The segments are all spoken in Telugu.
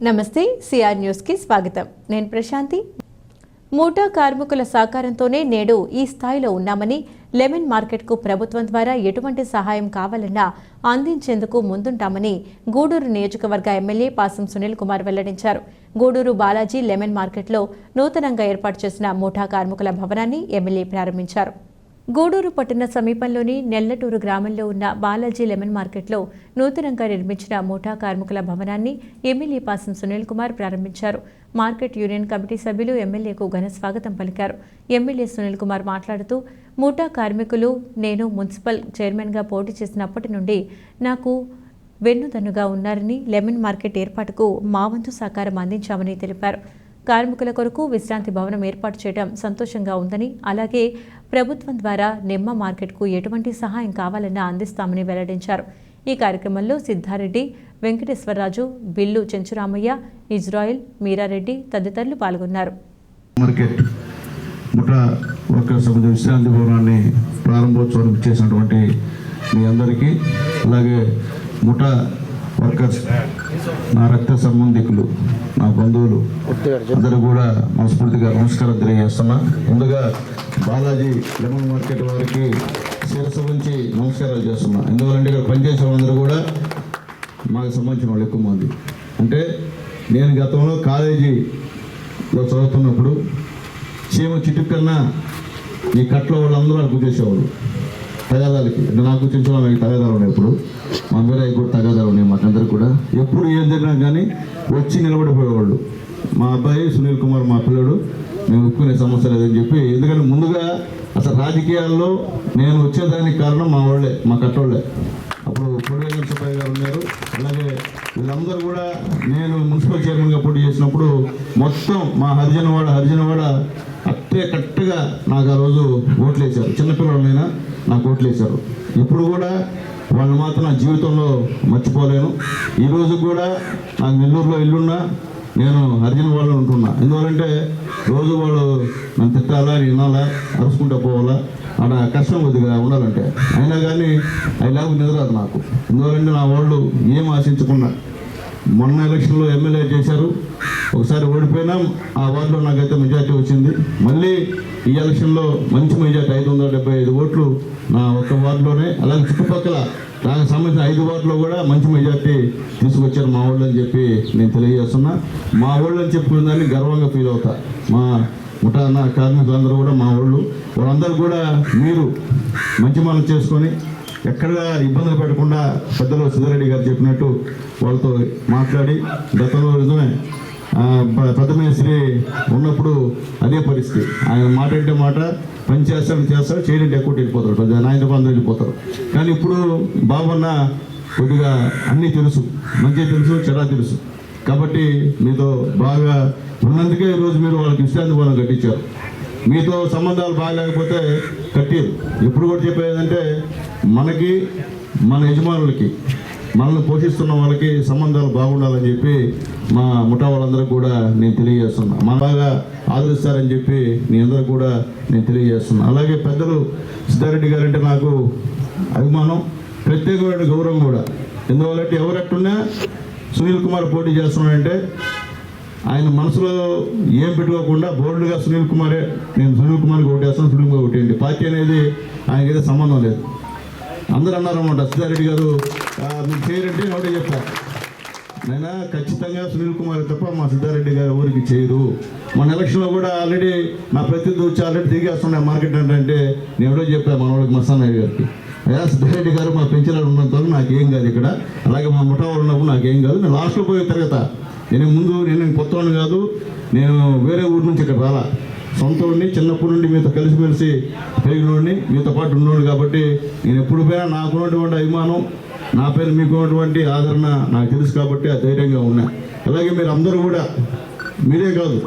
నమస్తే సిఆర్ న్యూస్ కి స్వాగతం. నేను ప్రశాంతి. మూటా కార్మికుల సహకారంతోనే నేడు ఈ స్థాయిలో ఉన్నామని, లెమన్ మార్కెట్కు ప్రభుత్వం ద్వారా ఎటువంటి సహాయం కావాలన్నా అందించేందుకు ముందుంటామని గూడూరు నియోజకవర్గ ఎమ్మెల్యే పాసం సునీల్ కుమార్ వెల్లడించారు. గూడూరు బాలాజీ లెమన్ మార్కెట్లో నూతనంగా ఏర్పాటు చేసిన మూటా కార్మికుల భవనాన్ని ఎమ్మెల్యే ప్రారంభించారు. గూడూరు పట్టణ సమీపంలోని నెల్లటూరు గ్రామంలో ఉన్న బాలాజీ లెమన్ మార్కెట్లో నూతనంగా నిర్మించిన మూటా కార్మికుల భవనాన్ని ఎమ్మెల్యే పాసం సునీల్ కుమార్ ప్రారంభించారు. మార్కెట్ యూనియన్ కమిటీ సభ్యులు ఎమ్మెల్యేకు ఘన స్వాగతం పలికారు. ఎమ్మెల్యే సునీల్ కుమార్ మాట్లాడుతూ, మూటా కార్మికులు నేను మున్సిపల్ చైర్మన్గా పోటీ చేసినప్పటి నుండి నాకు వెన్నుదన్నుగా ఉన్నారని, లెమన్ మార్కెట్ ఏర్పాటుకు మా వంతు సహకారం అందించామని తెలిపారు. కార్మికుల కొరకు విశ్రాంతి భవనం ఏర్పాటు చేయడం సంతోషంగా ఉందని, అలాగే ప్రభుత్వం ద్వారా నిమ్మ మార్కెట్కు ఎటువంటి సహాయం కావాలన్నా అందిస్తామని వెల్లడించారు. ఈ కార్యక్రమంలో సిద్ధారెడ్డి, వెంకటేశ్వరరాజు, బిల్లు చెంచురామయ్య, ఇజ్రాయిల్, మీరారెడ్డి తదితరులు పాల్గొన్నారు. మార్కెట్ ముఠా వర్కర్ సమితి విశ్రాంతి భవనాన్ని ప్రారంభోత్సవానికి చేసినటువంటి మీ అందరికీ, అలాగే ముఠా వర్కర్స్, నా రక్త సంబంధికులు, నా బంధువులు అందరూ కూడా మనస్ఫూర్తిగా నమస్కారం తెలియజేస్తున్నా. ముందుగా బాలాజీ లెమన్ మార్కెట్ వారికి శిరస్సు నుంచి నమస్కారాలు చేస్తున్నా. ఎందుకంటే ఇక్కడ పనిచేసే వాళ్ళందరూ కూడా మాకు సంబంధించిన వాళ్ళు ఎక్కువ మంది. అంటే నేను గతంలో కాలేజీలో చదువుతున్నప్పుడు చీమ చిటుకన్నా ఈ కట్లో వాళ్ళందరూ నాకు గుర్తించేవాళ్ళు తగాదాలకి. అంటే నాకు గుర్తించడం నాకు తగాదాలు ఉన్నాయి. ఇప్పుడు మా మీద కూడా తగాదాలు ఉన్నాయి. మాకందరికి కూడా ఎప్పుడు ఏం జరిగినా కానీ వచ్చి నిలబడిపోయేవాళ్ళు. మా అబ్బాయి సునీల్ కుమార్, మా పిల్లడు, మేము ఒప్పుకునే సమస్య లేదని చెప్పి. ఎందుకంటే ముందుగా అసలు రాజకీయాల్లో నేను వచ్చేదానికి కారణం మా వాళ్ళే, మా కట్టోళ్ళే. అప్పుడు పొడివేంద్ర సుబ్బయ్య గారు ఉన్నారు. అలాగే వీళ్ళందరూ కూడా నేను మున్సిపల్ చైర్మన్గా పోటీ చేసినప్పుడు మొత్తం మా హరిజనవాడ అట్టే కరెక్ట్గా నాకు ఆ రోజు ఓట్లు వేశారు. చిన్నపిల్లలైనా నాకు ఓట్లు వేశారు. ఇప్పుడు కూడా వాళ్ళు మాత్రం నా జీవితంలో మర్చిపోలేను. ఈరోజు కూడా నాకు నెల్లూరులో ఇల్లున్నా నేను హరిజన వాళ్ళు ఉంటున్నా. ఎందువల్లంటే రోజు వాళ్ళు నన్ను తిట్టాలా, వినాలా, అరుచుకుంటూ పోవాలా, అక్కడ కష్టం కొద్దిగా ఉండాలంటే. అయినా కానీ అవి లేకపోతే నిద్రరాదు నాకు. ఎందువల్లంటే నా వాళ్ళు ఏం ఆశించకుండా మొన్న ఎలక్షన్లో ఎమ్మెల్యే చేశారు. ఒకసారి ఓడిపోయినా ఆ వార్డులో నాకైతే మెజార్టీ వచ్చింది. మళ్ళీ ఈ ఎలక్షన్లో మంచి మెజార్టీ 575 ఓట్లు నా ఒక్క వార్డులోనే. అలాగే చుట్టుపక్కల నాకు సంబంధించిన 5 వార్డులో కూడా మంచి మెజార్టీ తీసుకొచ్చారు మా వాళ్ళు అని చెప్పి నేను తెలియజేస్తున్నా. మా వాళ్ళు అని చెప్పుకునే దాన్ని గర్వంగా ఫీల్ అవుతా. మా ముఠా కార్మికులందరూ కూడా మా వాళ్ళు. వాళ్ళందరూ కూడా మీరు మంచి మనం చేసుకొని ఎక్కడ ఇబ్బందులు పెట్టకుండా పెద్దలు సిద్ధారెడ్డి గారు చెప్పినట్టు వాళ్ళతో మాట్లాడి, గతంలో నిజమే ప్రథమేశ్వరి ఉన్నప్పుడు అదే పరిస్థితి. ఆయన మాట అంటే మాట, పని చేస్తాడు, చేయడంటే ఎక్కువ వెళ్ళిపోతాడు, నాయన అందరూ వెళ్ళిపోతారు. కానీ ఇప్పుడు బాబన్న కొద్దిగా అన్నీ తెలుసు, మంచి తెలుసు, చెడా తెలుసు. కాబట్టి మీతో బాగా ఉన్నందుకే ఈరోజు మీరు వాళ్ళకి విశ్రాంతి భవనం కట్టించారు. మీతో సంబంధాలు బాగాలేకపోతే కట్టారు. ఎప్పుడు కూడా చెప్పేదంటే మనకి, మన యజమానులకి, మనల్ని పోషిస్తున్న వాళ్ళకి సంబంధాలు బాగుండాలని చెప్పి మా ముఠా వాళ్ళందరూ కూడా నేను తెలియజేస్తున్నా. మన బాగా ఆదరిస్తారని చెప్పి మీ అందరూ కూడా నేను తెలియజేస్తున్నా. అలాగే పెద్దలు సిద్ధారెడ్డి గారు అంటే నాకు అభిమానం, ప్రత్యేకమైన గౌరవం కూడా. ఎందువల్లంటే ఎవరెట్టున్నా సునీల్ కుమార్ పోటీ చేస్తున్నాడంటే ఆయన మనసులో ఏం పెట్టుకోకుండా బోల్డ్గా సునీల్ కుమారే, నేను సునీల్ కుమార్కి ఓటేస్తాను, సునీల్ కుమార్ ఓటేయండి, పార్టీ అనేది ఆయనకైతే సంబంధం లేదు. అందరూ అన్నారన్నమాట, సిద్ధారెడ్డి గారు మీరు చేయరంటే ఒకటే చెప్తారు. నేను ఖచ్చితంగా సునీల్ కుమార్ తప్ప మా సిద్ధారెడ్డి గారు ఊరికి చేయరు. మన ఎలక్షన్లో కూడా ఆల్రెడీ నా ప్రతినిధి వచ్చి ఆల్రెడీ తిరిగేస్తున్నాయి మార్కెట్ అంటే నేను ఎవరో చెప్పాను మన వాళ్ళకి, మస్తానయ్య గారికి, అయ్యా సిద్ధారెడ్డి గారు మా పెంచలాడు ఉన్నంత వరకు నాకేం కాదు ఇక్కడ, అలాగే మా ముఠా వాళ్ళు ఉన్నప్పుడు నాకేం కాదు, నేను లాస్ట్లో పోయి తిరగతా. నేను కొత్తవాడిని కాదు, నేను వేరే ఊరి నుంచి ఇక్కడ రాలా, సొంత ఊరిని, చిన్నప్పటి నుండి మీతో కలిసిమెలిసి పెరిగినోడిని, మీతో పాటు ఉన్నోడు. కాబట్టి నేను ఎప్పుడు పోయినా నాకున్నటువంటి అభిమానం, నా పేరు మీకున్నటువంటి ఆదరణ నాకు తెలుసు. కాబట్టి ఆ ధైర్యంగా ఉన్నా. అలాగే మీరు అందరూ కూడా, మీరే కాదు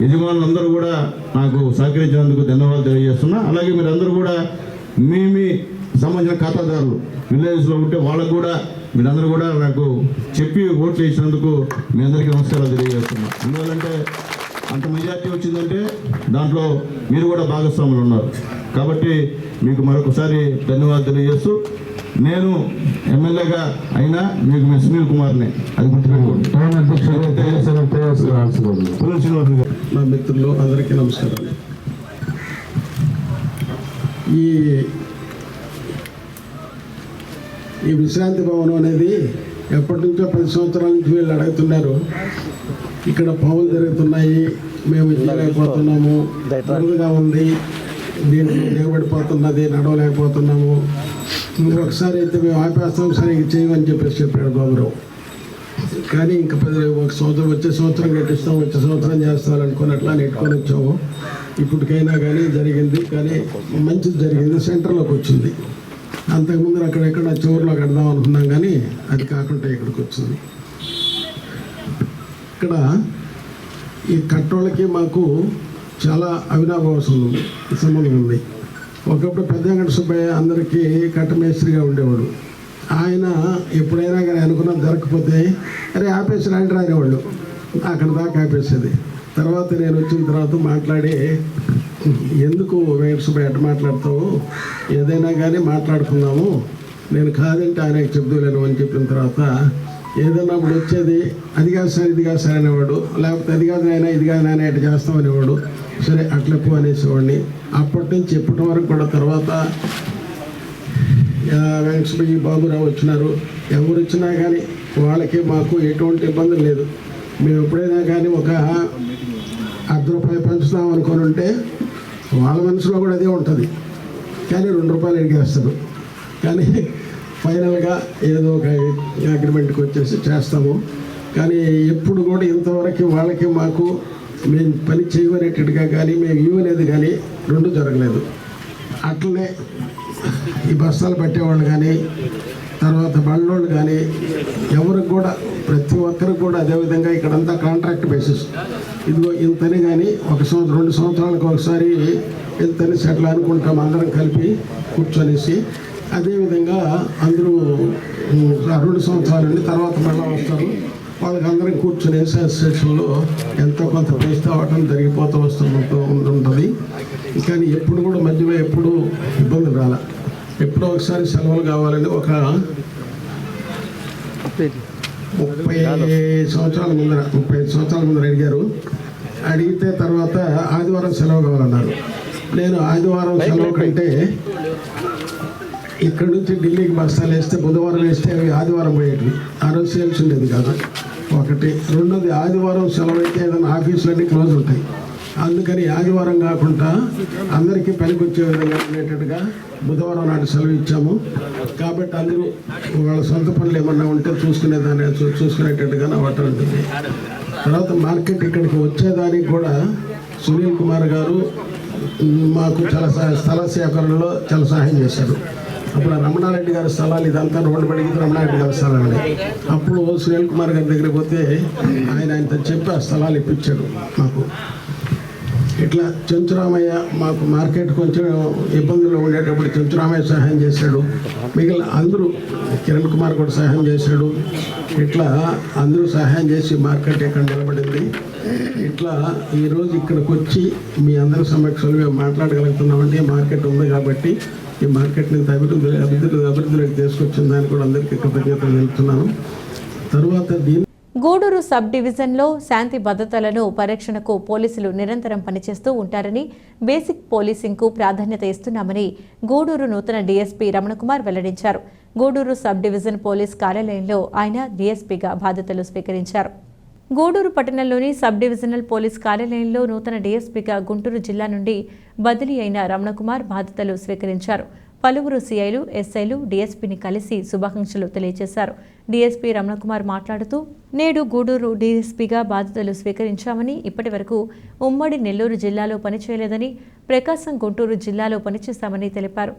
యజమానులందరూ కూడా నాకు సహకరించినందుకు ధన్యవాదాలు తెలియజేస్తున్నా. అలాగే మీరు అందరూ కూడా మీ సంబంధించిన ఖాతాదారులు విలేజ్లో ఉంటే వాళ్ళకు కూడా మీరందరూ కూడా నాకు చెప్పి ఓట్లు వేసినందుకు మీ అందరికీ నమస్కారాలు తెలియజేస్తున్నా. ఎందువల్లంటే అంత మెజార్టీ వచ్చిందంటే దాంట్లో మీరు కూడా భాగస్వాములు ఉన్నారు. కాబట్టి మీకు మరొకసారి ధన్యవాదాలు తెలియజేస్తూ నేను ఎమ్మెల్యేగా అయినా మీకు మీ సునీల్ కుమార్ని అది గుర్తుపెట్టుకోండి. నా మిత్రులు అందరికీ నమస్కారం. ఈ విశ్రాంతి భవనం అనేది ఎప్పటి నుంచో 10 సంవత్సరాల నుంచి వీళ్ళు అడుగుతున్నారు. ఇక్కడ పనులు జరుగుతున్నాయి, మేము చేయలేకపోతున్నాము, బరువుగా ఉంది, దీనికి దిగబడిపోతున్నది, నడవలేకపోతున్నాము, ఒకసారి అయితే మేము ఆపేస్తాం, సరిగ్గా చేయమని చెప్పాడు గోబరావు. కానీ ఇంకా 1 సంవత్సరం వచ్చే సంవత్సరం కట్టిస్తాం, వచ్చే సంవత్సరం చేస్తామనుకుని అట్లా నెట్టుకొని వచ్చాము. ఇప్పటికైనా కానీ జరిగింది, కానీ మంచిది జరిగింది, సెంటర్లోకి వచ్చింది. అంతకుముందు అక్కడెక్కడ చివరిలో కడదాం అనుకున్నాం, కానీ అది కాకుండా ఇక్కడికి వచ్చింది. ఇక్కడ ఈ కట్టోళ్ళకి మాకు చాలా అవినాభావ సంబంధం ఉంది. ఒకప్పుడు పెద్ద వెంకట సుబ్బయ్య అందరికీ కట్టమేస్త్రిగా ఉండేవాడు. ఆయన ఎప్పుడైనా కానీ అనుకున్నాం జరగకపోతే అరే ఆపేసి రాండి రానేవాళ్ళు, అక్కడ దాకా ఆపేసేది. తర్వాత నేను వచ్చిన తర్వాత మాట్లాడి, ఎందుకు వెంకట సుబ్బయ్య అట్ట మాట్లాడతావు, ఏదైనా కానీ మాట్లాడుకుందాము, నేను కాదంటే ఆయనకి చెప్దలేను అని చెప్పిన తర్వాత ఏదన్నా అప్పుడు వచ్చేది అది కాదు సార్ ఇది కాదు సార్ అనేవాడు, లేకపోతే అది కాదు నాయన ఇది కాదు నాయన ఇట్లా చేస్తామనేవాడు. సరే అట్లెప్పు అనేసేవాడిని. అప్పటి నుంచి ఇప్పటి వరకు కూడా తర్వాత వెంకటసుబ్బయ్య బాబురావు వచ్చినారు. ఎవరు వచ్చినా కానీ వాళ్ళకి మాకు ఎటువంటి ఇబ్బందులు లేదు. మేము ఎప్పుడైనా కానీ ఒక ₹10 పెంచుదాం అనుకొని ఉంటే వాళ్ళ మనసులో కూడా అదే ఉంటుంది, కానీ ₹2 ఎడిగేస్తారు. కానీ ఫైనల్గా ఏదో ఒక అగ్రిమెంట్కి వచ్చేసి చేస్తాము. కానీ ఎప్పుడు కూడా ఇంతవరకు వాళ్ళకి మాకు మేము పని చేయమనేటట్టుగా కానీ మేము ఇవ్వలేదు, కానీ 2 జరగలేదు. అట్లనే ఈ బస్తాలు పట్టేవాళ్ళు కానీ తర్వాత బళ్ళోళ్ళు కానీ ఎవరికి కూడా ప్రతి ఒక్కరికి కూడా అదేవిధంగా ఇక్కడంతా కాంట్రాక్ట్ బేసిస్. ఇదిగో ఇంతని కానీ 1 సంవత్సరం 2 సంవత్సరాలకు ఒకసారి ఇంతని సెటిల్ అనుకుంటాం అందరం కలిపి కూర్చొనేసి. అదేవిధంగా అందరూ 2 సంవత్సరాలండి తర్వాత మళ్ళీ వస్తారు, వాళ్ళకి అందరం కూర్చొని అసోసియేషన్లో ఎంతో కొంత వేస్తూ అవ్వటం జరిగిపోతూ ఉంటుంది. కానీ ఎప్పుడు కూడా మధ్యలో ఎప్పుడు ఇబ్బందులు రాల. ఎప్పుడో ఒకసారి సెలవులు కావాలని ఒక 35 సంవత్సరాల ముందర అడిగారు. అడిగితే తర్వాత ఆదివారం సెలవు కావాలన్నారు. నేను ఆదివారం సెలవు కంటే ఇక్కడ నుంచి ఢిల్లీకి బస్తాలు వేస్తే బుధవారం వేస్తే అవి ఆదివారం పోయేటివి, ఆ రోజు సేల్స్ ఉండేది కాదు. ఒకటి. రెండోది ఆదివారం సెలవు అయితే ఏదైనా ఆఫీసులన్నీ క్లోజ్ ఉంటాయి. అందుకని ఆదివారం కాకుండా అందరికీ పనికి వచ్చే విధంగా ఉండేటట్టుగా బుధవారం నాడు సెలవు ఇచ్చాము. కాబట్టి అందరూ వాళ్ళ సొంత పనులు ఏమన్నా ఉంటే చూసుకునేటట్టుగా అవ్వటం ఉంటుంది. తర్వాత మార్కెట్ ఇక్కడికి వచ్చేదానికి కూడా సునీల్ కుమార్ గారు మాకు చాలా స్థల సేకరణలో చాలా సహాయం చేశారు. అప్పుడు రమణారెడ్డి గారి స్థలాలు ఇదంతా రోడ్డు పడిగితే రమణారెడ్డి గారి స్థలాలు. అప్పుడు సునీల్ కుమార్ గారి దగ్గరికి పోతే ఆయనతో చెప్పి ఆ స్థలాలు ఇప్పించాడు మాకు. ఇట్లా చెంచురామయ్య మాకు మార్కెట్ కొంచెం ఇబ్బందులు ఉండేటప్పుడు చెంచురామయ్య సహాయం చేశాడు. మిగిలిన అందరూ కిరణ్ కుమార్ కూడా సహాయం చేశాడు. ఇట్లా అందరూ సహాయం చేసి మార్కెట్ ఇక్కడ నిలబడింది. ఇట్లా ఈరోజు ఇక్కడికి వచ్చి మీ అందరి సమక్షంలో మేము మాట్లాడగలుగుతున్నామంటే మార్కెట్ ఉంది కాబట్టి ఈ మార్కెట్ని అభివృద్ధిలోకి తీసుకొచ్చిన దానికి కూడా అందరికీ కృతజ్ఞతలు తెలుపుతున్నాను. తరువాత గూడూరు సబ్ డివిజన్లో శాంతి భద్రతలను పరిరక్షణకు పోలీసులు నిరంతరం పనిచేస్తూ ఉంటారని, బేసిక్ పోలీసింగ్కు ప్రాధాన్యత ఇస్తున్నామని గూడూరు నూతన డీఎస్పీ రమణకుమార్ వెల్లడించారు. గూడూరు సబ్ డివిజన్ పోలీస్ కార్యాలయంలో ఆయన డీఎస్పీగా బాధ్యతలు స్వీకరించారు. గూడూరు పట్టణంలోని సబ్ డివిజనల్ పోలీస్ కార్యాలయంలో నూతన డీఎస్పీగా గుంటూరు జిల్లా నుండి బదిలీ అయిన రమణకుమార్ బాధ్యతలు స్వీకరించారు. పలువురు సీఐలు, ఎస్ఐలు డీఎస్పీని కలిసి శుభాకాంక్షలు తెలియజేశారు. డీఎస్పీ రమణకుమార్ మాట్లాడుతూ, నేడు గూడూరు డీఎస్పీగా బాధ్యతలు స్వీకరించామని, ఇప్పటి వరకు ఉమ్మడి నెల్లూరు జిల్లాలో పనిచేయలేదని, ప్రకాశం, గుంటూరు జిల్లాలో పనిచేస్తామని తెలిపారు.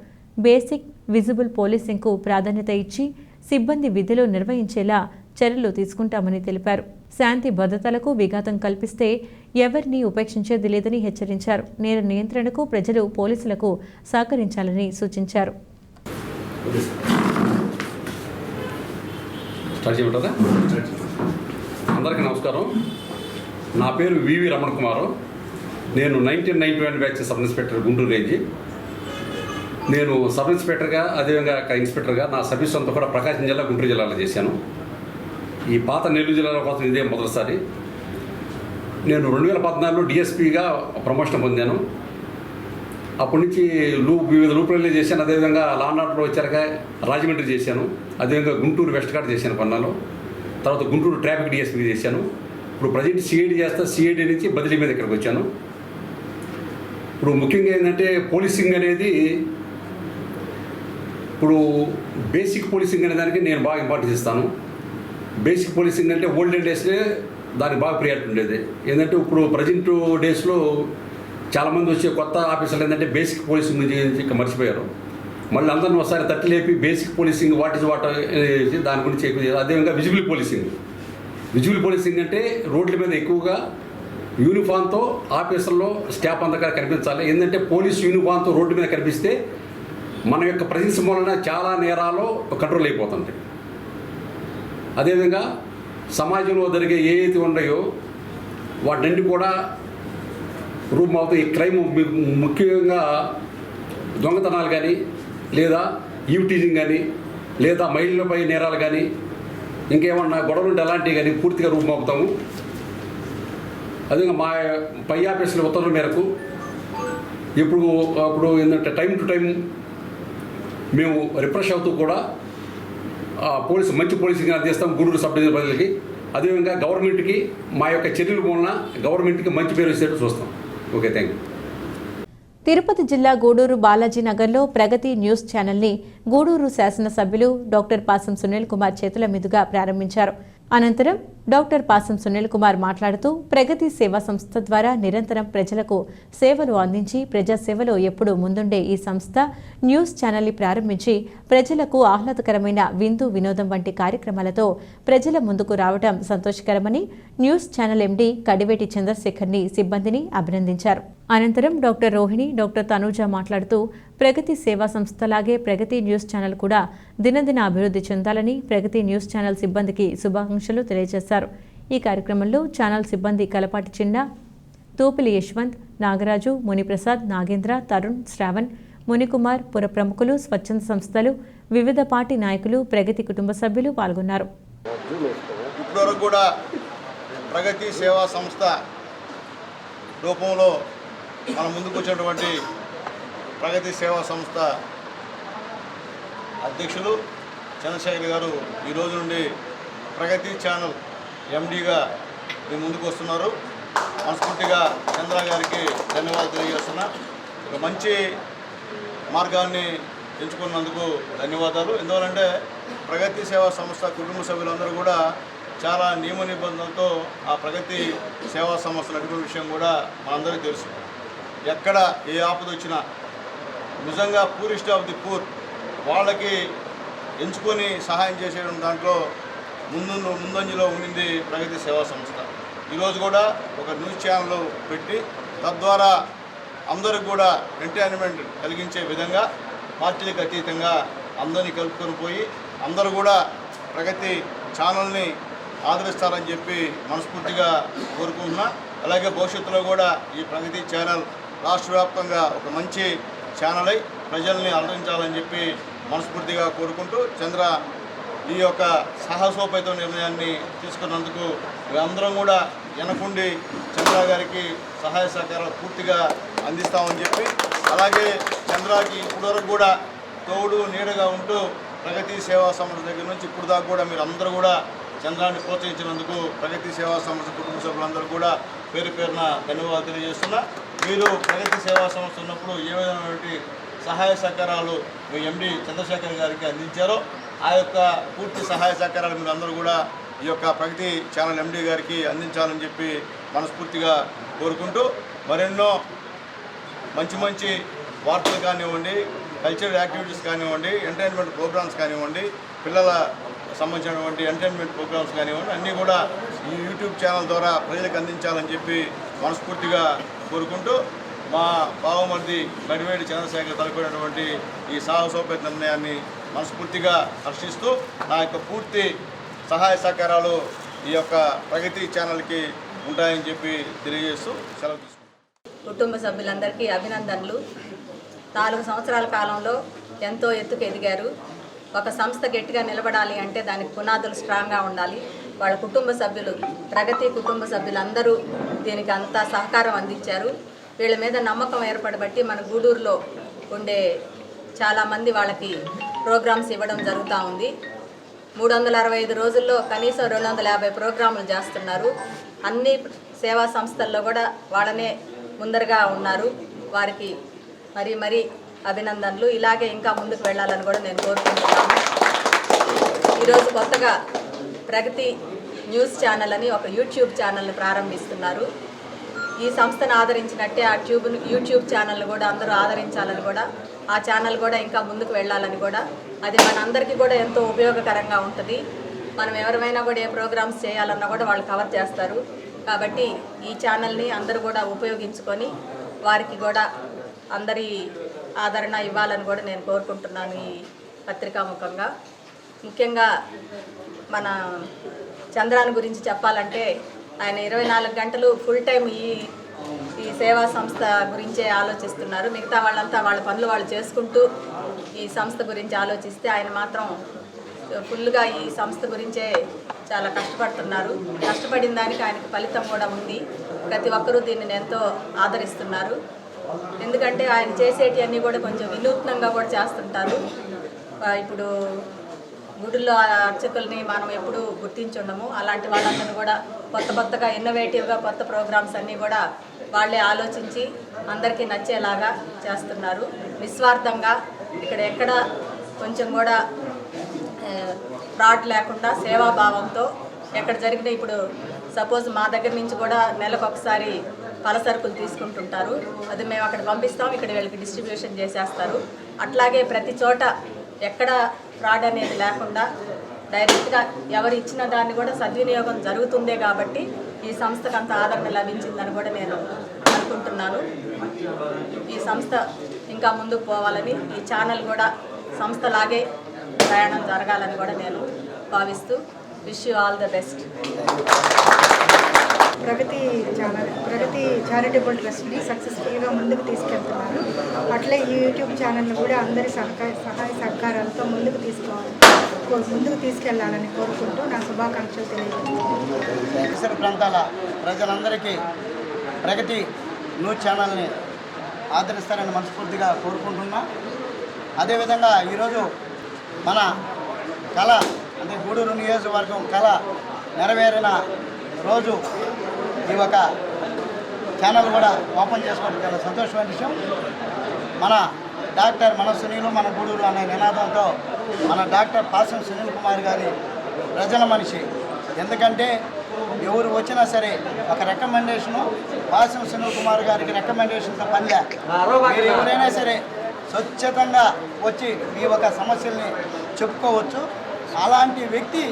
బేసిక్, విజిబుల్ పోలీసింగ్కు ప్రాధాన్యత ఇచ్చి సిబ్బంది విధులు నిర్వహించేలా చర్యలు తీసుకుంటామని తెలిపారు. శాంతి భద్రతలకు విఘాతం కల్పిస్తే ఎవరిని ఉపేక్షించేది లేదని హెచ్చరించారు. నేర నియంత్రణకు ప్రజలు పోలీసులకు సహకరించాలని సూచించారు. అందరికీ నమస్కారం. నా పేరు వివి రమణకుమారు. నేను 1991 batch sub inspector Guntur range. నేను సబ్ ఇన్స్పెక్టర్గా అదేవిధంగా ఇన్స్పెక్టర్గా నా సర్వీస్ అంతా కూడా ప్రకాశం జిల్లా గుంటూరు జిల్లాలో చేశాను. ఈ పాత నెల్లూరు జిల్లాలో కోసం ఇదే మొదటిసారి. నేను 2014లో డిఎస్పీగా ప్రమోషన్ పొందాను. అప్పటి నుంచి వివిధ లూపులలో చేశాను. అదేవిధంగా లా అండ్ ఆర్డర్లో వచ్చాక రాజమండ్రి చేశాను. అదేవిధంగా గుంటూరు వెస్ట్ కార్డ్ చేశాను కొన్నాళ్ళు. తర్వాత గుంటూరు ట్రాఫిక్ డిఎస్పీ చేశాను. ఇప్పుడు ప్రజెంట్ సిఐడి చేస్తా. సిఐడి నుంచి బదిలీ మీద ఇక్కడికి వచ్చాను. ఇప్పుడు ముఖ్యంగా ఏంటంటే పోలీసింగ్ అనేది ఇప్పుడు బేసిక్ పోలీసింగ్ అనే దానికి నేను బాగా ఇంపార్టెన్స్ ఇస్తాను. బేసిక్ పోలీసింగ్ అంటే ఓల్డెన్ డేస్లో దానికి బాగా ప్రియారిటీ ఉండేది. ఏంటంటే ఇప్పుడు ప్రజెంట్ డేస్లో చాలామంది వచ్చే కొత్త ఆఫీసర్లు ఏంటంటే బేసిక్ పోలీసింగ్ నుంచి మర్చిపోయారు. మళ్ళీ అందరిని ఒకసారి తట్టి లేపి బేసిక్ పోలీసింగ్ వాట్ దాని గురించి ఎక్కువ. అదేవిధంగా విజిబుల్ పోలీసింగ్ అంటే రోడ్ల మీద ఎక్కువగా యూనిఫామ్తో ఆఫీసర్లో స్టాఫ్ అంతా కనిపించాలి. ఏంటంటే పోలీసు యూనిఫామ్తో రోడ్డు మీద కనిపిస్తే మన యొక్క ప్రజెన్స్ మూలన చాలా నేరాలు కంట్రోల్ అయిపోతుంటాయి. అదేవిధంగా సమాజంలో జరిగే ఏవైతే ఉన్నాయో వాటిని కూడా రూమ్ అవుతాయి. ఈ క్రైమ్ ముఖ్యంగా దొంగతనాలు కానీ లేదా ఈవ్టీజింగ్ కానీ లేదా మహిళలపై నేరాలు కానీ ఇంకేమన్నా గొడవలు ఉంటే అలాంటివి కానీ పూర్తిగా రూమ్ అవుతాము. అదేవిధంగా మా పై ఆఫీసుల ఉత్తర్వుల మేరకు అప్పుడు ఏంటంటే టైం టు టైం మేము రిఫ్రెష్ అవుతూ కూడా మంచి పోలీసింగ్ అందిస్తాం గూడూరు సబ్ డివిజన్ ప్రజలకి. అదేవిధంగా గవర్నమెంట్కి మా యొక్క చర్యల మూలన గవర్నమెంట్కి మంచి పేరు వచ్చేట్టు చూస్తాం. Okay, thank you. తిరుపతి జిల్లా గూడూరు బాలాజీ నగర్లో ప్రగతి న్యూస్ ఛానల్ని గూడూరు శాసనసభ్యులు డాక్టర్ పాసం సునీల్ కుమార్ చేతుల మీదుగా ప్రారంభించారు. అనంతరం డాక్టర్ పాసం సునీల్ కుమార్ మాట్లాడుతూ ప్రగతి సేవా సంస్థ ద్వారా నిరంతరం ప్రజలకు సేవలు అందించి ప్రజాసేవలో ఎప్పుడూ ముందుండే ఈ సంస్థ న్యూస్ ఛానల్ని ప్రారంభించి ప్రజలకు ఆహ్లాదకరమైన విందు వినోదం వంటి కార్యక్రమాలతో ప్రజల ముందుకు రావడం సంతోషకరమని న్యూస్ ఛానల్ ఎండీ కడివేటి చంద్రశేఖర్ని సిబ్బందిని అభినందించారు. అనంతరం డాక్టర్ రోహిణి, డాక్టర్ తనూజ మాట్లాడుతూ ప్రగతి సేవా సంస్థలాగే ప్రగతి న్యూస్ ఛానల్ కూడా దినదిన అభివృద్ధి చెందాలని ప్రగతి న్యూస్ ఛానల్ సిబ్బందికి శుభాకాంక్షలు తెలియజేశారు. ఈ కార్యక్రమంలో ఛానల్ సిబ్బంది కలపాటి చిన్న, తూపిలి యశ్వంత్, నాగరాజు, మునిప్రసాద్, నాగేంద్ర, తరుణ్, శ్రావణ్, మునికుమార్, పుర ప్రముఖులు, స్వచ్ఛంద సంస్థలు, వివిధ పార్టీ నాయకులు, ప్రగతి కుటుంబ సభ్యులు పాల్గొన్నారు. ఇప్పటివరకు కూడా ప్రగతి సేవా సంస్థ రూపంలో మన ముందుకు వచ్చినటువంటి ప్రగతి సేవా సంస్థ అధ్యక్షులు చంద్రశేఖర్ గారు ఈ రోజు నుండి ప్రగతి ఛానల్ ఎండీగా మీ ముందుకు వస్తున్నారు. మనస్ఫూర్తిగా చంద్ర గారికి ధన్యవాదాలు తెలియజేస్తున్నా. ఒక మంచి మార్గాన్ని ఎంచుకున్నందుకు ధన్యవాదాలు. ఎందువలంటే ప్రగతి సేవా సంస్థ కుటుంబ సభ్యులందరూ కూడా చాలా నియమ నిబంధనలతో ఆ ప్రగతి సేవా సంస్థ నడిపే విషయం కూడా మనందరికీ తెలుసు. ఎక్కడ ఏ ఆపద వచ్చినా నిజంగా పూరిస్ట్ ఆఫ్ ది పూర్ వాళ్ళకి ఎంచుకొని సహాయం చేసే దాంట్లో ముందంజలో ఉండింది ప్రగతి సేవా సంస్థ. ఈరోజు కూడా ఒక న్యూస్ ఛానల్ పెట్టి తద్వారా అందరికి కూడా ఎంటర్టైన్మెంట్ కలిగించే విధంగా పార్టీలకు అతీతంగా అందరినీ కలుపుకొని పోయి అందరూ కూడా ప్రగతి ఛానల్ని ఆదరిస్తారని చెప్పి మనస్ఫూర్తిగా కోరుకుంటున్నా. అలాగే భవిష్యత్తులో కూడా ఈ ప్రగతి ఛానల్ రాష్ట్ర వ్యాప్తంగా ఒక మంచి ఛానల్ అయి ప్రజల్ని అలరించాలని చెప్పి మనస్ఫూర్తిగా కోరుకుంటూ చంద్ర ఈ యొక్క సాహసోపేత నిర్ణయాన్ని తీసుకున్నందుకు అందరం కూడా వెనకుండి చంద్ర గారికి సహాయ సహకారాలు పూర్తిగా అందిస్తామని చెప్పి, అలాగే చంద్రకి ఇప్పటివరకు కూడా తోడు నీడగా ఉంటూ ప్రగతి సేవా సంస్థ దగ్గర నుంచి ఇప్పుడు దాకా కూడా మీరు అందరూ కూడా చంద్రాన్ని ప్రోత్సహించినందుకు ప్రగతి సేవా సంస్థ కుటుంబ సభ్యులందరూ కూడా పేరు పేరున ధన్యవాదాలు తెలియజేస్తున్నా. మీరు ప్రగతి సేవా సంస్థ ఉన్నప్పుడు ఏ విధమైనటువంటి సహాయ సహకారాలు మీ ఎండి చంద్రశేఖర్ గారికి అందించారో ఆ యొక్క పూర్తి సహాయ సహకారాలు మీరు అందరూ కూడా ఈ యొక్క ప్రగతి ఛానల్ ఎండి గారికి అందించాలని చెప్పి మనస్ఫూర్తిగా కోరుకుంటూ మరెన్నో మంచి వార్తలు కానివ్వండి, కల్చరల్ యాక్టివిటీస్ కానివ్వండి, ఎంటర్టైన్మెంట్ ప్రోగ్రామ్స్ కానివ్వండి, పిల్లల సంబంధించినటువంటి ఎంటర్టైన్మెంట్ ప్రోగ్రామ్స్ కానివ్వండి అన్నీ కూడా ఈ యూట్యూబ్ ఛానల్ ద్వారా ప్రజలకు అందించాలని చెప్పి మనస్ఫూర్తిగా కోరుకుంటూ మా బావమర్ది గడివేడి చంద్రశేఖర్ తలపెట్టినటువంటి ఈ సాహసోపేత నిర్ణయాన్ని మనస్ఫూర్తిగా హర్షిస్తూ నా యొక్క పూర్తి సహాయ సహకారాలు ఈ యొక్క ప్రగతి ఛానల్కి ఉంటాయని చెప్పి తెలియజేస్తూ సెలవు తీసుకుంటాం. కుటుంబ సభ్యులందరికీ అభినందనలు. 4 సంవత్సరాల కాలంలో ఎంతో ఎత్తుకు ఎదిగారు. ఒక సంస్థ గట్టిగా నిలబడాలి అంటే దానికి పునాదులు స్ట్రాంగ్గా ఉండాలి. వాళ్ళ కుటుంబ సభ్యులు, ప్రగతి కుటుంబ సభ్యులందరూ దీనికి అంతా సహకారం అందించారు. వీళ్ళ మీద నమ్మకం ఏర్పడబట్టి మన గూడూరులో ఉండే చాలామంది వాళ్ళకి ప్రోగ్రామ్స్ ఇవ్వడం జరుగుతూ ఉంది. 365 రోజుల్లో కనీసం 250 ప్రోగ్రాములు చేస్తున్నారు. అన్ని సేవా సంస్థల్లో కూడా వాళ్ళనే ముందరగా ఉన్నారు. వారికి మరీ అభినందనలు. ఇలాగే ఇంకా ముందుకు వెళ్ళాలని కూడా నేను కోరుకుంటున్నాను. ఈరోజు కొత్తగా ప్రగతి న్యూస్ ఛానల్ అని ఒక యూట్యూబ్ ఛానల్ని ప్రారంభిస్తున్నారు. ఈ సంస్థను ఆదరించినట్టే ఆ యూట్యూబ్ ఛానల్ని కూడా అందరూ ఆదరించాలని కూడా, ఆ ఛానల్ కూడా ఇంకా ముందుకు వెళ్ళాలని కూడా, అది మనందరికీ కూడా ఎంతో ఉపయోగకరంగా ఉంటుంది. మనం ఎవరైనా కూడా ఏ ప్రోగ్రామ్స్ చేయాలన్నా కూడా వాళ్ళు కవర్ చేస్తారు. కాబట్టి ఈ ఛానల్ని అందరూ కూడా ఉపయోగించుకొని వారికి కూడా అందరి ఆదరణ ఇవ్వాలని కూడా నేను కోరుకుంటున్నాను. ఈ పత్రికాముఖంగా ముఖ్యంగా మన చంద్రాన్ గురించి చెప్పాలంటే ఆయన 24 గంటలు ఫుల్ టైం ఈ సేవా సంస్థ గురించే ఆలోచిస్తున్నారు. మిగతా వాళ్ళంతా వాళ్ళ పనులు వాళ్ళు చేసుకుంటూ ఈ సంస్థ గురించి ఆలోచిస్తే ఆయన మాత్రం ఫుల్గా ఈ సంస్థ గురించే చాలా కష్టపడుతున్నారు. కష్టపడిన దానికి ఆయనకు ఫలితం కూడా ఉంది. ప్రతి ఒక్కరూ దీనిని ఎంతో ఆదరిస్తున్నారు. ఎందుకంటే ఆయన చేసేటివన్నీ కూడా కొంచెం వినూత్నంగా కూడా చేస్తుంటారు. ఇప్పుడు గుడుల్లో అర్చకుల్ని మనం ఎప్పుడూ గుర్తించుండము. అలాంటి వాళ్ళందరినీ కూడా కొత్తగా ఇన్నోవేటివ్గా కొత్త ప్రోగ్రామ్స్ అన్నీ కూడా వాళ్ళే ఆలోచించి అందరికీ నచ్చేలాగా చేస్తున్నారు. నిస్వార్థంగా ఎక్కడ కొంచెం కూడా ఫ్రాడ్ లేకుండా సేవాభావంతో ఎక్కడ జరిగిన, ఇప్పుడు సపోజ్ మా దగ్గర నుంచి కూడా నెలకు ఒకసారి పలసరుకులు తీసుకుంటుంటారు. అది మేము అక్కడ పంపిస్తాం, ఇక్కడ వీళ్ళకి డిస్ట్రిబ్యూషన్ చేసేస్తారు. అట్లాగే ప్రతి చోట ఎక్కడ ఫ్రాడ్ అనేది లేకుండా డైరెక్ట్గా ఎవరు ఇచ్చిన దాన్ని కూడా సద్వినియోగం జరుగుతుందే కాబట్టి ఈ సంస్థకు అంత ఆదరణ లభించిందని కూడా నేను అనుకుంటున్నాను. ఈ సంస్థ ఇంకా ముందుకు పోవాలని, ఈ ఛానల్ కూడా సంస్థలాగే ప్రయాణం జరగాలని కూడా నేను భావిస్తూ wish you all the best. Pragathi charitable ట్రస్ట్ని సక్సెస్ఫుల్గా ముందుకు తీసుకెళ్తున్నారు. అట్లే ఈ యూట్యూబ్ ఛానల్ని కూడా అందరి సహాయ సహకారాలతో ముందుకు తీసుకెళ్లాలని కోరుకుంటూ నా శుభాకాంక్షలు తెలియజేస్తున్నాను. పరిసర ప్రాంతాల ప్రజలందరికీ ప్రగతి న్యూస్ ఛానల్ని ఆదరిస్తారని మనస్ఫూర్తిగా కోరుకుంటున్నా. అదేవిధంగా ఈరోజు మన కళ అంటే గూడూరు నియోజకవర్గం కళ నెరవేరిన రోజు ఈ ఒక ఛానల్ కూడా ఓపెన్ చేసుకోవడం చాలా సంతోషమైన విషయం. మన డాక్టర్ మన సునీలు మన గూడూరు అనే నినాదంతో మన డాక్టర్ పాసం సునీల్ కుమార్ గారి ప్రజల మనిషి. ఎందుకంటే ఎవరు వచ్చినా సరే ఒక రికమెండేషను పాసం సునీల్ కుమార్ గారికి రికమెండేషన్తో పనిలే. మీరు ఎవరైనా సరే స్వచ్ఛతంగా వచ్చి మీ ఒక సమస్యల్ని చెప్పుకోవచ్చు. అలాంటి వ్యక్తి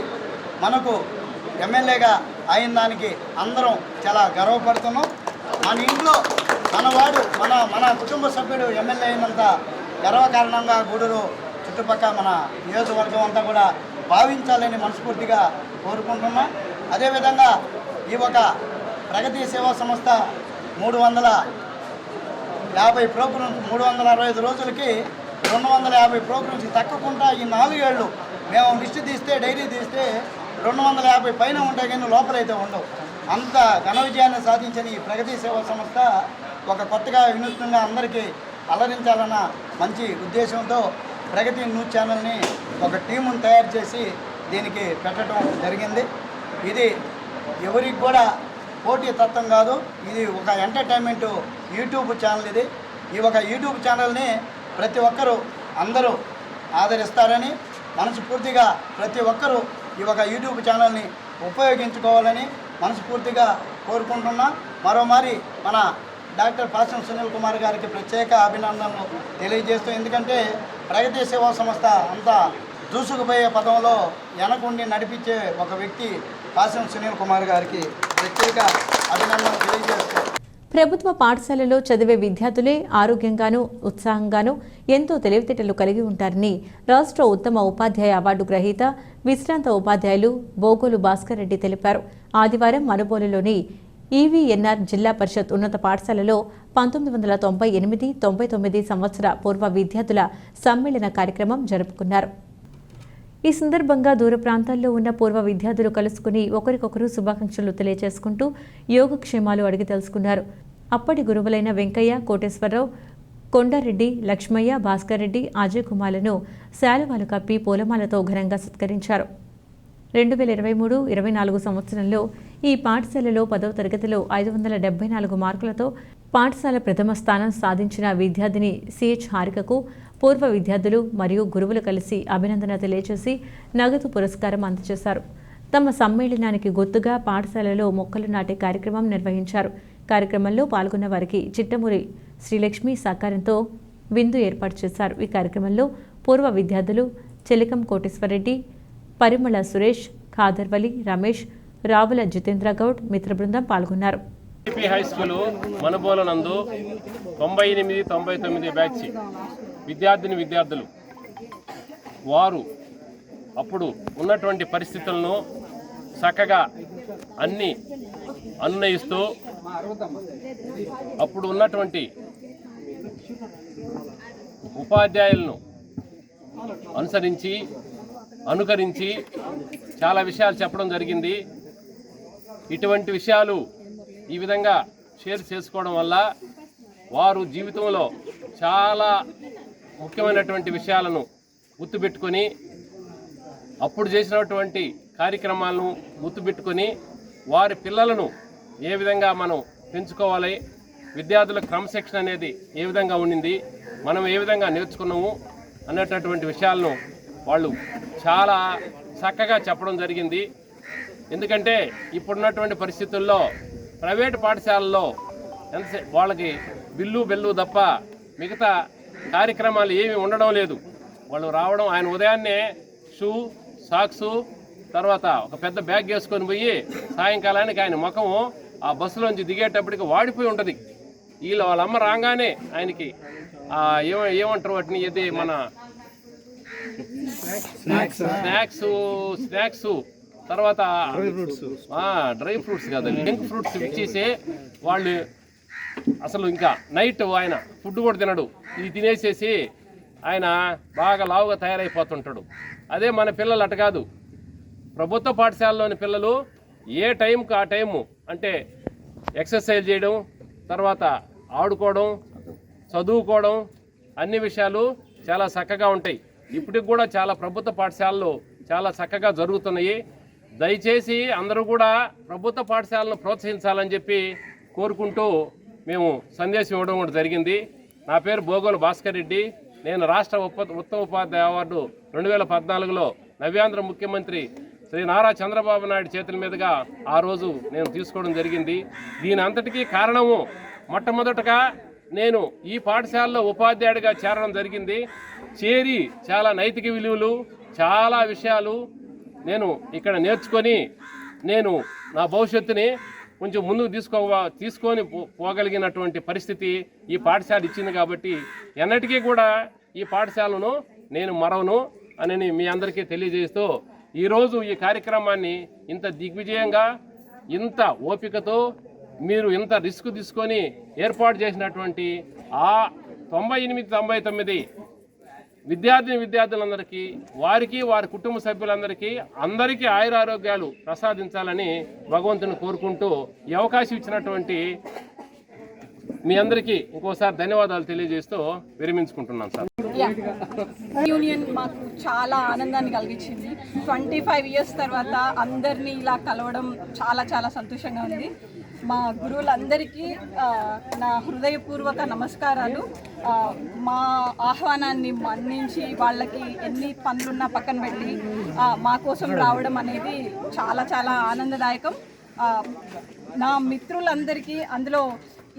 మనకు ఎమ్మెల్యేగా అయిన దానికి అందరం చాలా గర్వపడుతున్నాం. మన ఇంట్లో మనవాడు మన కుటుంబ సభ్యుడు ఎమ్మెల్యే అయినంత గర్వకారణంగా గూడూరు చుట్టుపక్కల మన నియోజకవర్గం అంతా కూడా భావించాలని మనస్ఫూర్తిగా కోరుకుంటున్నాం. అదేవిధంగా ఈ ఒక ప్రగతి సేవా సంస్థ 350 ప్రోగ్రామ్స్ 365 రోజులకి 250 ప్రోగ్రామ్స్ తక్కకుండా ఈ 4 ఏళ్ళు మేము లిస్టు తీస్తే డైరీ తీస్తే 250 పైన ఉంటాయి కానీ లోపలైతే ఉండవు. అంత ఘన విజయాన్ని సాధించిన ఈ ప్రగతి సేవా సంస్థ ఒక కొత్తగా వినూత్నంగా అందరికీ అలరించాలన్న మంచి ఉద్దేశంతో ప్రగతి న్యూస్ ఛానల్ని ఒక టీమును తయారు చేసి దీనికి పెట్టడం జరిగింది. ఇది ఎవరికి కూడా పోటీ తత్వం కాదు, ఇది ఒక ఎంటర్టైన్మెంట్ యూట్యూబ్ ఛానల్. ఈ ఒక యూట్యూబ్ ఛానల్ని ప్రతి ఒక్కరూ అందరూ ఆదరిస్తారని మనస్ఫూర్తిగా ప్రతి ఒక్కరూ ఈ ఒక యూట్యూబ్ ఛానల్ని ఉపయోగించుకోవాలని మనస్ఫూర్తిగా కోరుకుంటున్నా. మరోమారి మన డాక్టర్ పాసం సునీల్ కుమార్ గారికి ప్రత్యేక అభినందనలు తెలియజేస్తూ, ఎందుకంటే ప్రగతి సేవా సంస్థ అంతా దూసుకుపోయే పదంలో వెనకుండి నడిపించే ఒక వ్యక్తి పాసం సునీల్ కుమార్ గారికి ప్రత్యేక అభినందనలు తెలియజేస్తూ, ప్రభుత్వ పాఠశాలలో చదివే విద్యార్థులే ఆరోగ్యంగానూ ఉత్సాహంగానూ ఎంతో తెలివితేటలు కలిగి ఉంటారని రాష్ట్ర ఉత్తమ ఉపాధ్యాయ అవార్డు గ్రహీత విశ్రాంత ఉపాధ్యాయులు బోగోలు భాస్కర్ రెడ్డి తెలిపారు. ఆదివారం మనుబోలులోని ఈవీఎన్ఆర్ జిల్లా పరిషత్ ఉన్నత పాఠశాలలో 1998-99 సంవత్సర పూర్వ విద్యార్థుల సమ్మేళన కార్యక్రమం జరుపుకున్నారు. ఈ సందర్భంగా దూర ప్రాంతాల్లో ఉన్న పూర్వ విద్యార్థులు కలుసుకుని ఒకరికొకరు శుభాకాంక్షలు తెలియజేసుకుంటూ యోగక్షేమాలు అడిగి తెలుసుకున్నారు. అప్పటి గురువులైన వెంకయ్య, కోటేశ్వరరావు, కొండారెడ్డి, లక్ష్మయ్య, భాస్కర్ రెడ్డి, అజయ్ కుమార్లను శాలువాలు కప్పి పూలమాలతో ఘనంగా సత్కరించారు. 2023-24 సంవత్సరంలో ఈ పాఠశాలలో 10వ తరగతిలో 574 మార్కులతో పాఠశాల ప్రథమ స్థానం సాధించిన విద్యార్థిని సిహెచ్ హారికకు పూర్వ విద్యార్థులు మరియు గురువులు కలిసి అభినందన తెలియజేసి నగదు పురస్కారం అందజేశారు. తమ సమ్మేళనానికి గుర్తుగా పాఠశాలలో మొక్కలు నాటే కార్యక్రమం నిర్వహించారు. కార్యక్రమంలో పాల్గొన్న వారికి చిట్టమూరి శ్రీలక్ష్మి సహకారంతో విందు ఏర్పాటు చేశారు. ఈ కార్యక్రమంలో పూర్వ విద్యార్థులు చెలికం కోటేశ్వరరెడ్డి, పరిమళ సురేష్, ఖాదర్వలి, రమేష్, రావుల జితేంద్ర గౌడ్ మిత్ర బృందం పాల్గొన్నారు. హై స్కూల్ మనుబోలు నందు 98-99 బ్యాచ్ విద్యార్థులు వారు అప్పుడు ఉన్నటువంటి పరిస్థితులను చక్కగా అన్ని అన్వయిస్తూ అప్పుడు ఉన్నటువంటి ఉపాధ్యాయులను అనుకరించి చాలా విషయాలు చెప్పడం జరిగింది. ఇటువంటి విషయాలు ఈ విధంగా షేర్ చేసుకోవడం వల్ల వారు జీవితంలో చాలా ముఖ్యమైనటువంటి విషయాలను గుర్తుపెట్టుకొని అప్పుడు చేసినటువంటి కార్యక్రమాలను గుర్తుపెట్టుకొని వారి పిల్లలను ఏ విధంగా మనం పెంచుకోవాలి, విద్యార్థుల క్రమశిక్షణ అనేది ఏ విధంగా ఉండింది, మనం ఏ విధంగా నేర్చుకున్నాము అనేటటువంటి విషయాలను వాళ్ళు చాలా చక్కగా చెప్పడం జరిగింది. ఎందుకంటే ఇప్పుడున్నటువంటి పరిస్థితుల్లో ప్రైవేటు పాఠశాలల్లో వాళ్ళకి బెల్లు తప్ప మిగతా కార్యక్రమాలు ఏమీ ఉండడం లేదు. వాళ్ళు రావడం, ఆయన ఉదయాన్నే షూ, సాక్సు, తర్వాత ఒక పెద్ద బ్యాగ్ వేసుకొని పోయి సాయంకాలానికి ఆయన ముఖము ఆ బస్సులోంచి దిగేటప్పటికి వాడిపోయి ఉంటుంది. వాళ్ళ అమ్మ రాగానే ఆయనకి ఏమంటారు వాటిని, ఇది మన స్నాక్స్ తర్వాత డ్రై ఫ్రూట్స్ కాదండి, జంక్ ఫ్రూట్స్ ఇచ్చేసి వాళ్ళు అసలు ఇంకా నైట్ ఆయన ఫుడ్ కూడా తినడు. ఇది తినేసేసి ఆయన బాగా లావుగా తయారైపోతుంటాడు. అదే మన పిల్లలు అటు కాదు. ప్రభుత్వ పాఠశాలలోని పిల్లలు ఏ టైంకు ఆ టైము అంటే ఎక్సర్సైజ్ చేయడం, తర్వాత ఆడుకోవడం, చదువుకోవడం, అన్ని విషయాలు చాలా చక్కగా ఉంటాయి. ఇప్పటికి కూడా చాలా ప్రభుత్వ పాఠశాలలు చాలా చక్కగా జరుగుతున్నాయి. దయచేసి అందరూ కూడా ప్రభుత్వ పాఠశాలను ప్రోత్సహించాలని చెప్పి కోరుకుంటూ మేము సందేశం ఇవ్వడం కూడా జరిగింది. నా పేరు బోగోలు భాస్కర్ రెడ్డి. నేను రాష్ట్ర ఉత్తమ ఉపాధ్యాయ అవార్డు 2014లో నవ్యాంధ్ర ముఖ్యమంత్రి శ్రీ నారా చంద్రబాబు నాయుడు చేతుల మీదుగా ఆ రోజు నేను తీసుకోవడం జరిగింది. దీని అంతటికీ కారణము మొట్టమొదటగా నేను ఈ పాఠశాలలో ఉపాధ్యాయుడిగా చేరడం జరిగింది. చేరి చాలా నైతిక విలువలు, చాలా విషయాలు నేను ఇక్కడ నేర్చుకొని నేను నా భవిష్యత్తుని కొంచెం ముందుకు తీసుకొని పోగలిగినటువంటి పరిస్థితి ఈ పాఠశాల ఇచ్చింది. కాబట్టి ఎన్నటికీ కూడా ఈ పాఠశాలను నేను మరవను అని మీ అందరికీ తెలియజేస్తూ ఈరోజు ఈ కార్యక్రమాన్ని ఇంత దిగ్విజయంగా, ఇంత ఓపికతో మీరు ఇంత రిస్క్ తీసుకొని ఏర్పాటు చేసినటువంటి ఆ 98-99 విద్యార్థులందరికీ, వారికి, వారి కుటుంబ సభ్యులందరికీ, అందరికీ ఆయురారోగ్యాలు ప్రసాదించాలని భగవంతుని కోరుకుంటూ ఈ అవకాశం ఇచ్చినటువంటి మీ అందరికీ ఇంకోసారి ధన్యవాదాలు తెలియజేస్తూ విరమించుకుంటున్నాను సార్. యూనియన్ మాకు చాలా ఆనందాన్ని కలిగించింది. 25 ఇయర్స్ తర్వాత అందరినీ ఇలా కలవడం చాలా చాలా సంతోషంగా ఉంది. మా గురువులందరికీ నా హృదయపూర్వక నమస్కారాలు. మా ఆహ్వానాన్ని మన్నించి వాళ్ళకి ఎన్ని పనులున్నా పక్కన పెట్టి మా కోసం రావడం అనేది చాలా చాలా ఆనందదాయకం. నా మిత్రులందరికీ అందులో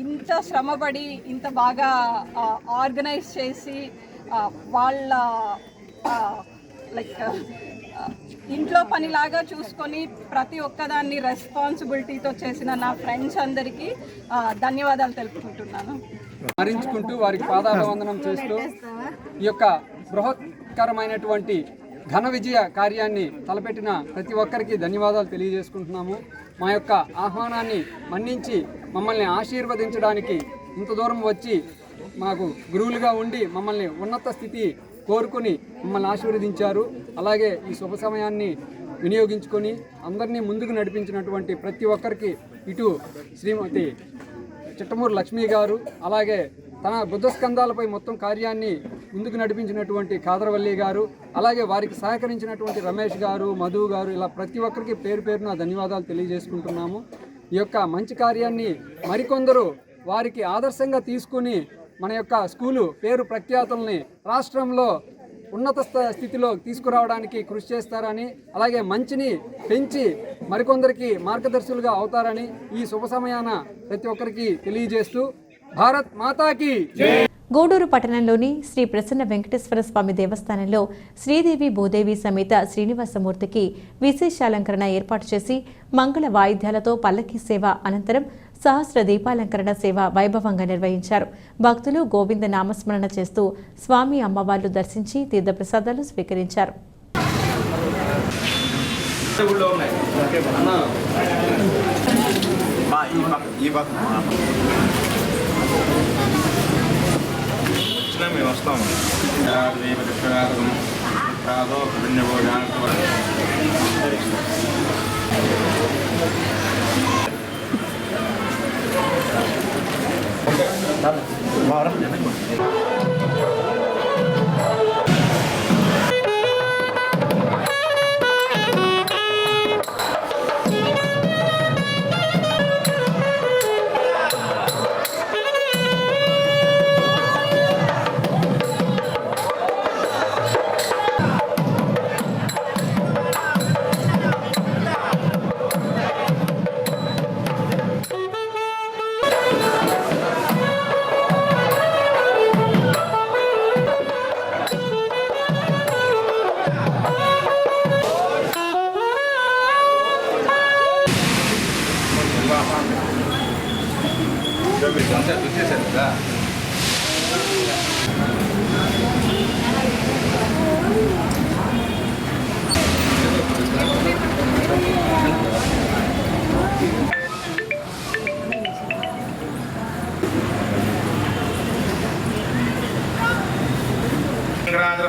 ఇంత శ్రమపడి ఇంత బాగా ఆర్గనైజ్ చేసి వాళ్ళ లైక్ ఇంట్లో పనిలాగా చూసుకొని ప్రతి ఒక్కదాన్ని రెస్పాన్సిబిలిటీతో చేసిన నా ఫ్రెండ్స్ అందరికీ ధన్యవాదాలు తెలుపుకుంటున్నాను. స్మరించుకుంటూ వారికి పాదాభివందనం చేస్తూ ఈ యొక్క బృహత్కరమైనటువంటి ఘన విజయ కార్యాన్ని తలపెట్టిన ప్రతి ఒక్కరికి ధన్యవాదాలు తెలియజేసుకుంటున్నాము. మా యొక్క ఆహ్వానాన్ని మన్నించి మమ్మల్ని ఆశీర్వదించడానికి ఇంత దూరం వచ్చి మాకు గురువులుగా ఉండి మమ్మల్ని ఉన్నత స్థితి కోరుకొని మమ్మల్ని ఆశీర్వదించారు. అలాగే ఈ శుభ సమయాన్ని వినియోగించుకొని అందరినీ ముందుకు నడిపించినటువంటి ప్రతి ఒక్కరికి ఇటు శ్రీమతి చిట్టమూరు లక్ష్మీ గారు, అలాగే తన బుద్ధస్కంధాలపై మొత్తం కార్యాన్ని ముందుకు నడిపించినటువంటి కాదరవల్లి గారు, అలాగే వారికి సహకరించినటువంటి రమేష్ గారు, మధు గారు, ఇలా ప్రతి ఒక్కరికి పేరు పేరున ధన్యవాదాలు తెలియజేసుకుంటున్నాము. ఈ యొక్క మంచి కార్యాన్ని మరికొందరు వారికి ఆదర్శంగా తీసుకుని మన యొక్క స్కూలు పేరు ప్రఖ్యాతుల్ని రాష్ట్రంలో ఉన్నత స్థితిలో తీసుకురావడానికి కృషి చేస్తారని, అలాగే మంచిని పెంచి మరికొందరికి మార్గదర్శులుగా అవుతారని ఈ శుభ సమయాన ప్రతి ఒక్కరికి తెలియజేస్తూ భారత్ మాతాకి గూడూరు పట్టణంలోని శ్రీ ప్రసన్న వెంకటేశ్వర స్వామి దేవస్థానంలో శ్రీదేవి భూదేవి సమేత శ్రీనివాసమూర్తికి విశేషాలంకరణ ఏర్పాటు చేసి మంగళ వాయిద్యాలతో పల్లకీ సేవ అనంతరం సహస్ర దీపాలంకరణ సేవ వైభవంగా నిర్వహించారు. భక్తులు గోవింద నామస్మరణ చేస్తూ స్వామి అమ్మవార్లు దర్శించి తీర్థప్రసాదాలు స్వీకరించారు. మేము వస్తాము.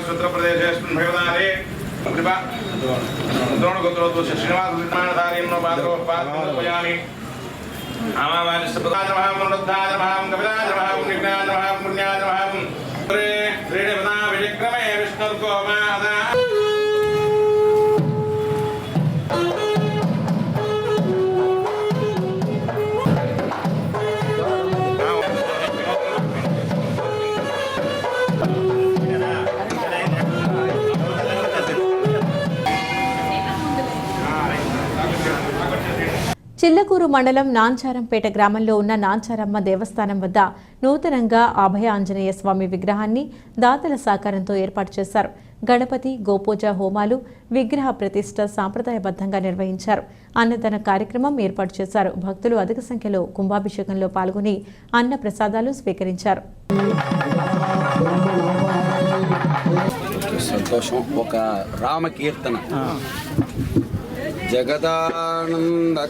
सूत्रप्रदेशेस्मिन् भगवतारे कृपा द्रोणगोत्रोद्भूत श्रीनिवासनिर्माणधारीन्नो पादोपयामि आमावानिस्तपदाजमहां मनुद्धाजमहां कपिलाजमहां निज्ञाजमहां पुण्याजमहां श्रीदेवता विक्रमे विष्णुर्गोमादा చిల్లకూరు మండలం నాంచారంపేట గ్రామంలో ఉన్న నాంచారమ్మ దేవస్థానం వద్ద నూతనంగా అభయ ఆంజనేయ స్వామి విగ్రహాన్ని దాతల సహకారంతో ఏర్పాటు చేశారు. గణపతి గోపూజ హోమాలు విగ్రహ ప్రతిష్ఠ సాంప్రదాయబద్ధంగా నిర్వహించారు. అన్నదాన కార్యక్రమం ఏర్పాటు చేశారు. భక్తులు అధిక సంఖ్యలో కుంభాభిషేకంలో పాల్గొని అన్న ప్రసాదాలు స్వీకరించారు. సంతోషం. ఒక రామకీర్తన జగదానందకారక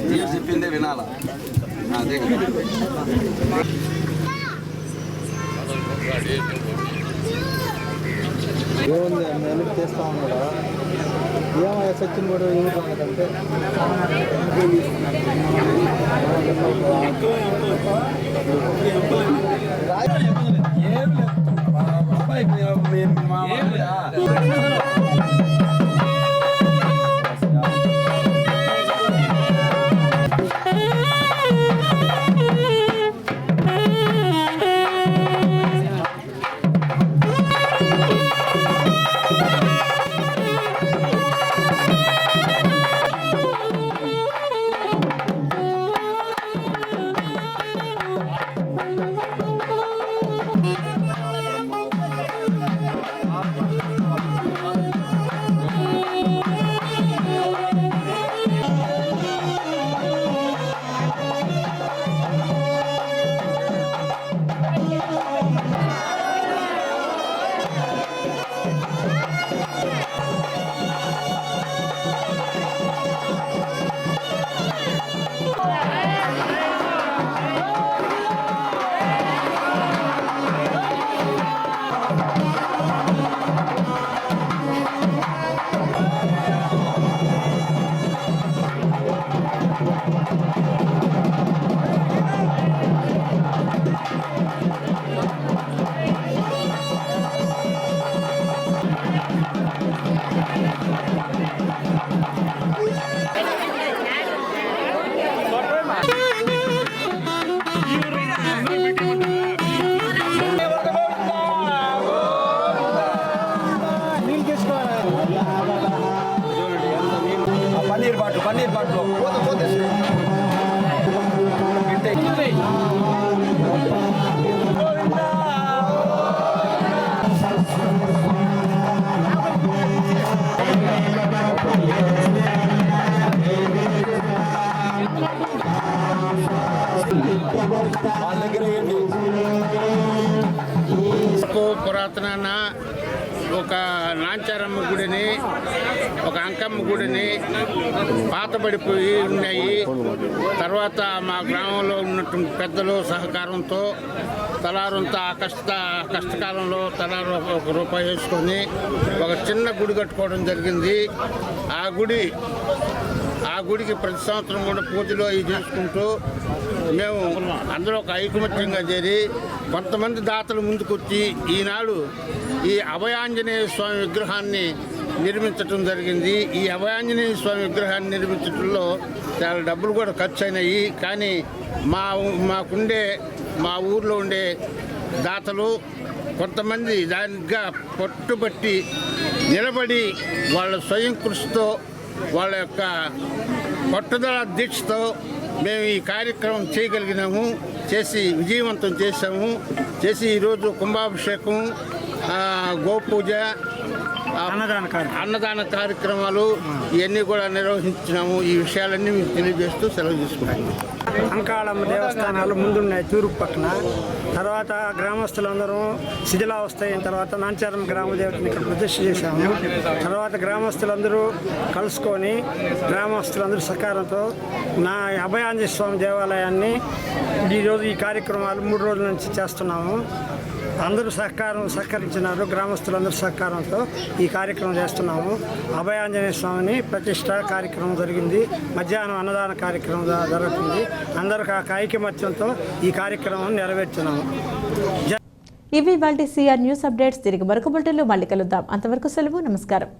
జీఎస్ చెప్పిందే వినాలా అదే ఏముంది వెనక్కి తీస్తా ఉన్నాడా ఏమయ్యా సచిన్ కూడా ఏమిటంటే పన్నీర్ బాట్లు పురాతన ఒక నాంచారమ్మ గుడిని ఒక అంకమ్మ గుడిని పాతబడిపోయి ఉన్నాయి. తర్వాత మా గ్రామంలో ఉన్నటువంటి పెద్దలు సహకారంతో తలారంతా కష్టకాలంలో తలారు ఒక రూపాయి వేసుకొని ఒక చిన్న గుడి కట్టుకోవడం జరిగింది. ఆ గుడికి ప్రతి సంవత్సరం కూడా పూజలు అవి చేసుకుంటూ మేము అందరూ ఒక ఐకమత్యంగా చేరి కొంతమంది దాతలు ముందుకొచ్చి ఈనాడు ఈ అభయాంజనేయ స్వామి విగ్రహాన్ని నిర్మించడం జరిగింది. ఈ అభయాంజనేయ స్వామి విగ్రహాన్ని నిర్మించడంలో చాలా డబ్బులు కూడా ఖర్చు అయినాయి. కానీ మా ఊర్లో ఉండే దాతలు కొంతమంది దానిగా పట్టుబట్టి నిలబడి వాళ్ళ స్వయం కృషితో వాళ్ళ యొక్క పట్టుదల దీక్షతో మేము ఈ కార్యక్రమం చేయగలిగినాము, చేసి విజయవంతం చేసి ఈరోజు కుంభాభిషేకం, గోపూజ, అన్నదాన కార్యక్రమాలు ఇవన్నీ కూడా నిర్వహించినాము. ఈ విషయాలన్నీ మీకు తెలియజేస్తూ సెలవు తీసుకున్నాము. అంకాళమ్మ దేవస్థానాలు ముందున్నాయి తూర్పు పక్కన. తర్వాత గ్రామస్తులందరూ శిథిలావస్థ అయిన తర్వాత నాంచారం గ్రామ దేవతని ఇక్కడ ప్రతిష్ఠ చేశాము. తర్వాత గ్రామస్తులందరూ కలుసుకొని గ్రామస్తులందరూ సహకారంతో నా అభయాంజనేయ స్వామి దేవాలయాన్ని ఈరోజు ఈ కార్యక్రమాలు 3 రోజుల నుంచి చేస్తున్నాము. అందరూ సహకరించినారు. గ్రామస్తులందరూ సహకారంతో ఈ కార్యక్రమం చేస్తున్నాము. అభయాంజనేయ స్వామిని ప్రతిష్ట కార్యక్రమం జరిగింది. మధ్యాహ్నం అన్నదాన కార్యక్రమం జరుగుతుంది. అందరూ ఐకమత్యంతో ఈ కార్యక్రమం నెరవేర్చున్నాము. ఇవి ఇవాల్టి సిఆర్ న్యూస్ అప్డేట్స్. తిరిగి మరొక బులెటిన్లో మళ్ళీ కలుద్దాం. అంతవరకు సెలవు. నమస్కారం.